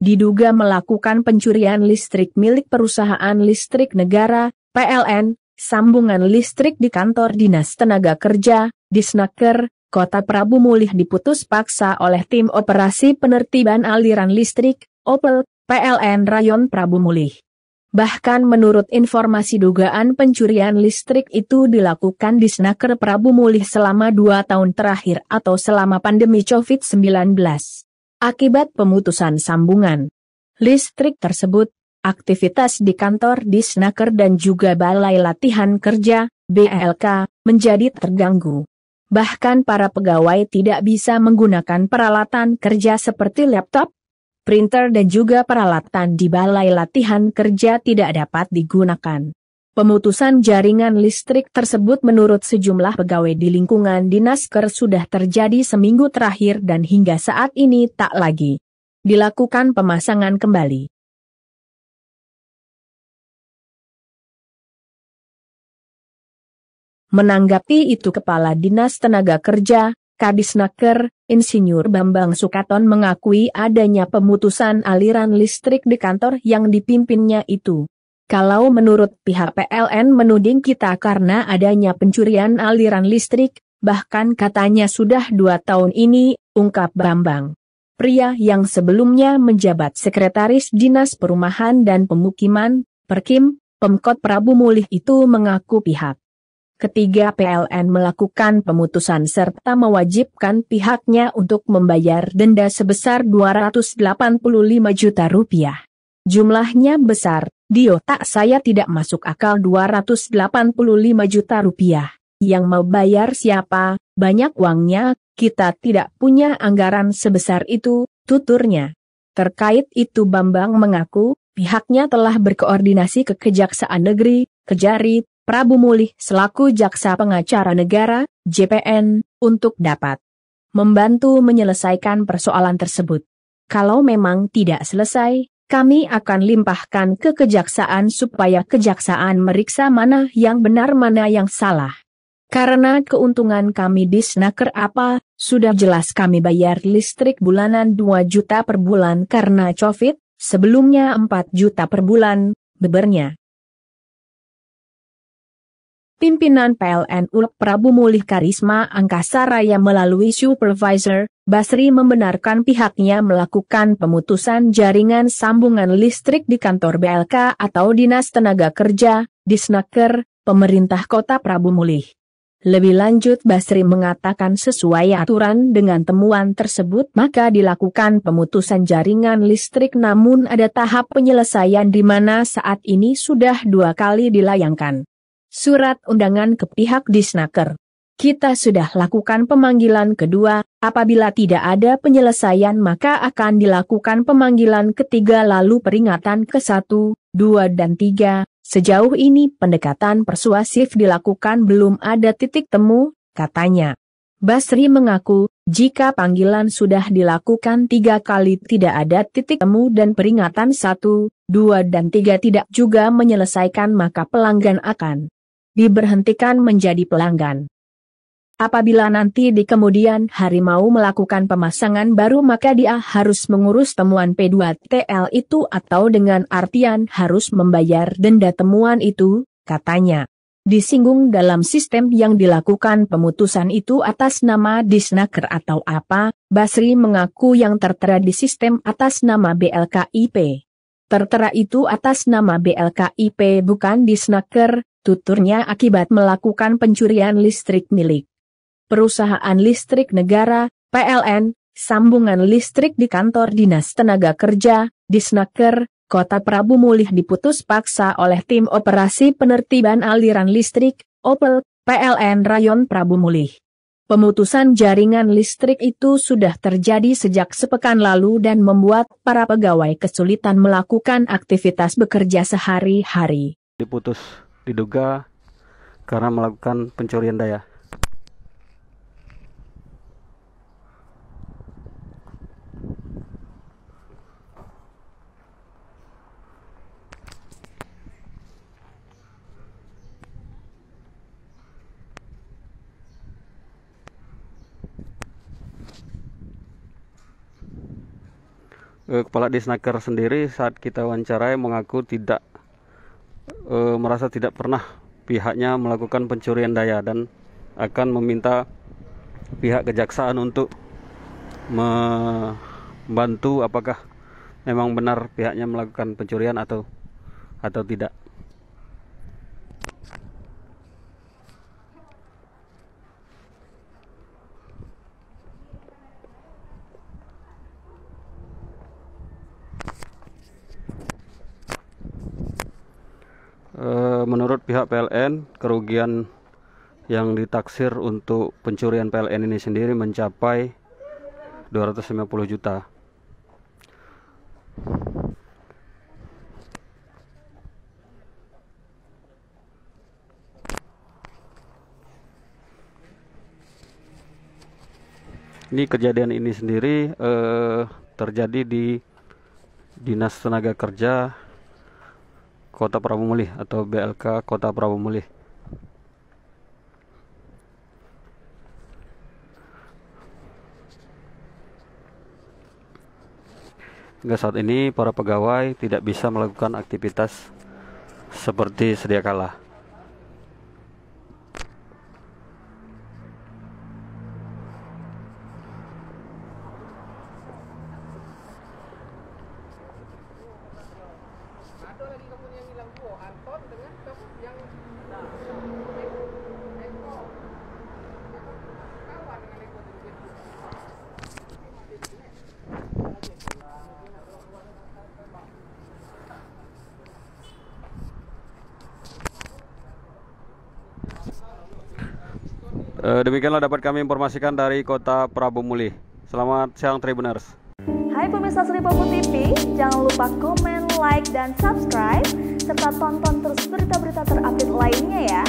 diduga melakukan pencurian listrik milik perusahaan listrik negara, PLN, sambungan listrik di kantor Dinas Tenaga Kerja, Disnaker, Kota Prabu Mulih diputus paksa oleh Tim Operasi Penertiban Aliran Listrik, OPEL, PLN Rayon Prabu Mulih. Bahkan menurut informasi dugaan pencurian listrik itu dilakukan di Disnaker Prabu Mulih selama 2 tahun terakhir atau selama pandemi COVID-19. Akibat pemutusan sambungan listrik tersebut, aktivitas di kantor Disnaker dan juga Balai Latihan Kerja, BLK, menjadi terganggu. Bahkan para pegawai tidak bisa menggunakan peralatan kerja seperti laptop, printer dan juga peralatan di Balai Latihan Kerja tidak dapat digunakan. Pemutusan jaringan listrik tersebut menurut sejumlah pegawai di lingkungan Disnaker sudah terjadi seminggu terakhir dan hingga saat ini tak lagi dilakukan pemasangan kembali. Menanggapi itu Kepala Dinas Tenaga Kerja, Kadisnaker, Insinyur Bambang Sukaton mengakui adanya pemutusan aliran listrik di kantor yang dipimpinnya itu. Kalau menurut pihak PLN menuding kita karena adanya pencurian aliran listrik, bahkan katanya sudah 2 tahun ini, ungkap Bambang. Pria yang sebelumnya menjabat Sekretaris Dinas Perumahan dan Pemukiman, Perkim, Pemkot Prabu Mulih itu mengaku pihak ketiga PLN melakukan pemutusan serta mewajibkan pihaknya untuk membayar denda sebesar 285 juta rupiah. Jumlahnya besar, di otak saya tidak masuk akal 285 juta rupiah. Yang mau bayar siapa, banyak uangnya, kita tidak punya anggaran sebesar itu, tuturnya. Terkait itu Bambang mengaku, pihaknya telah berkoordinasi ke Kejaksaan Negeri, Kejari, Prabu Mulih selaku Jaksa Pengacara Negara, JPN, untuk dapat membantu menyelesaikan persoalan tersebut. Kalau memang tidak selesai, kami akan limpahkan ke Kejaksaan supaya Kejaksaan meriksa mana yang benar mana yang salah. Karena keuntungan kami di Disnaker apa, sudah jelas kami bayar listrik bulanan 2 juta per bulan karena COVID, sebelumnya 4 juta per bulan, bebernya. Pimpinan PLN ULP Prabu Mulih Karisma Angkasa Raya melalui Supervisor, Basri membenarkan pihaknya melakukan pemutusan jaringan sambungan listrik di kantor BLK atau Dinas Tenaga Kerja, Disnaker, Pemerintah Kota Prabu Mulih. Lebih lanjut Basri mengatakan sesuai aturan dengan temuan tersebut maka dilakukan pemutusan jaringan listrik namun ada tahap penyelesaian di mana saat ini sudah 2 kali dilayangkan surat undangan ke pihak Disnaker. Kita sudah lakukan pemanggilan kedua, apabila tidak ada penyelesaian maka akan dilakukan pemanggilan ketiga lalu peringatan ke-1, 2 dan 3. Sejauh ini pendekatan persuasif dilakukan belum ada titik temu, katanya. Basri mengaku, jika panggilan sudah dilakukan 3 kali tidak ada titik temu dan peringatan 1, 2 dan 3 tidak juga menyelesaikan maka pelanggan akan diberhentikan menjadi pelanggan. Apabila nanti di kemudian hari mau melakukan pemasangan baru maka dia harus mengurus temuan P2TL itu atau dengan artian harus membayar denda temuan itu, katanya. Disinggung dalam sistem yang dilakukan pemutusan itu atas nama Disnaker atau apa, Basri mengaku yang tertera di sistem atas nama BLKIP. Tertera itu atas nama BLKIP bukan Disnaker, tuturnya akibat melakukan pencurian listrik milik perusahaan listrik negara, PLN, sambungan listrik di kantor Dinas Tenaga Kerja, Disnaker, Kota Prabu Mulih diputus paksa oleh Tim Operasi Penertiban Aliran Listrik, OPEL, PLN Rayon Prabu Mulih. Pemutusan jaringan listrik itu sudah terjadi sejak sepekan lalu dan membuat para pegawai kesulitan melakukan aktivitas bekerja sehari-hari. Diputus diduga karena melakukan pencurian daya. Kepala Disnaker sendiri saat kita wawancarai mengaku merasa tidak pernah pihaknya melakukan pencurian daya dan akan meminta pihak kejaksaan untuk membantu apakah memang benar pihaknya melakukan pencurian atau tidak. Menurut pihak PLN, kerugian yang ditaksir untuk pencurian PLN ini sendiri mencapai 250 juta. Ini kejadian ini sendiri terjadi di Dinas Tenaga Kerja Kota Prabu Mulih atau BLK Kota Prabu Mulih. Hingga saat ini para pegawai tidak bisa melakukan aktivitas seperti sedia kala. Demikianlah dapat kami informasikan dari Kota Prabu Mulih. Selamat siang Tribuners. Hai pemirsa Sri Popo TV, jangan lupa komen, like, dan subscribe, serta tonton terus berita-berita terupdate lainnya ya.